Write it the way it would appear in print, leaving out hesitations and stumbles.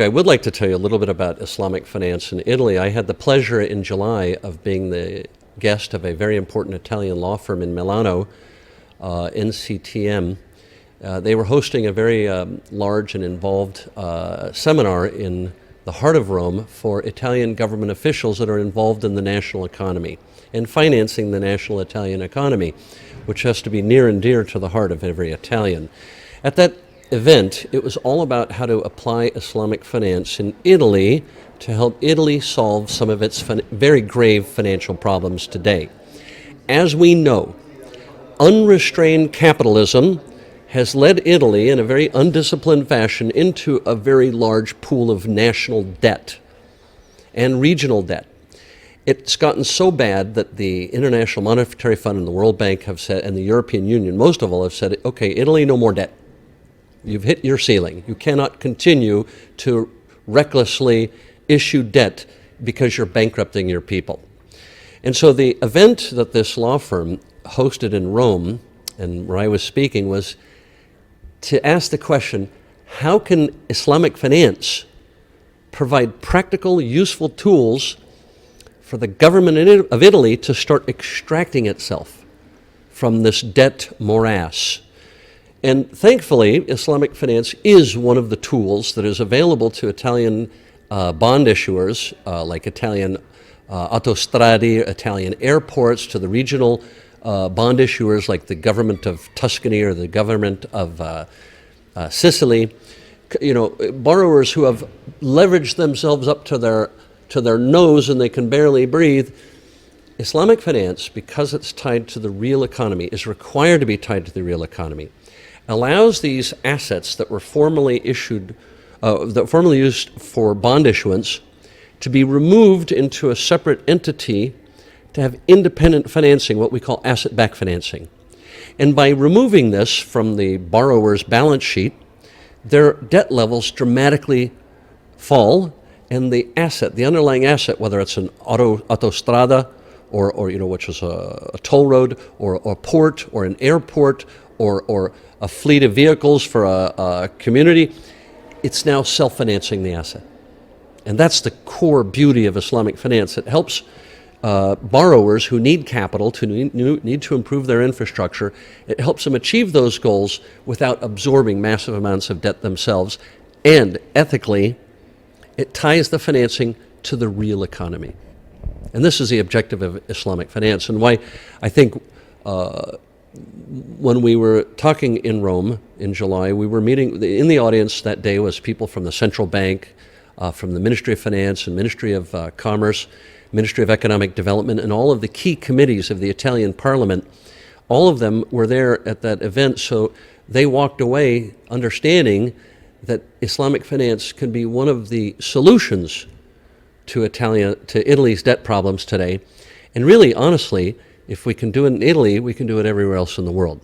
I would like to tell you a little bit about Islamic finance in Italy. I had the pleasure in July of being the guest of a very important Italian law firm in Milano, NCTM. They were hosting a very large and involved seminar in the heart of Rome for Italian government officials that are involved in the national economy and financing the national Italian economy, which has to be near and dear to the heart of every Italian. At that event, it was all about how to apply Islamic finance in Italy to help Italy solve some of its very grave financial problems today. As we know, unrestrained capitalism has led Italy in a very undisciplined fashion into a very large pool of national debt and regional debt. It's gotten so bad that the International Monetary Fund and the World Bank have said, and the European Union, most of all, have said, okay, Italy, no more debt. You've hit your ceiling. You cannot continue to recklessly issue debt because you're bankrupting your people. And so the event that this law firm hosted in Rome, and where I was speaking, was to ask the question, how can Islamic finance provide practical, useful tools for the government of Italy to start extracting itself from this debt morass? And thankfully, Islamic finance is one of the tools that is available to Italian bond issuers, like Italian autostrade, Italian airports, to the regional bond issuers like the government of Tuscany or the government of Sicily. You know, borrowers who have leveraged themselves up to their nose and they can barely breathe. Islamic finance, because it's tied to the real economy, is required to be tied to the real economy, allows these assets that were formerly issued, that formerly used for bond issuance, to be removed into a separate entity to have independent financing, what we call asset-backed financing. And by removing this from the borrower's balance sheet, their debt levels dramatically fall, and the asset, the underlying asset, whether it's an autostrada or you know, which is a toll road, or a port, or an airport, or a fleet of vehicles for a community, it's now self-financing the asset. And that's the core beauty of Islamic finance. It helps borrowers who need capital, to need to improve their infrastructure. It helps them achieve those goals without absorbing massive amounts of debt themselves. And ethically, it ties the financing to the real economy. And this is the objective of Islamic finance, and why I think when we were talking in Rome in July, we were meeting, in the audience that day was people from the central bank, from the Ministry of Finance and Ministry of Commerce, Ministry of Economic Development, and all of the key committees of the Italian Parliament. All of them were there at that event, so they walked away understanding that Islamic finance can be one of the solutions to Italy's debt problems today. And really, honestly, if we can do it in Italy, we can do it everywhere else in the world.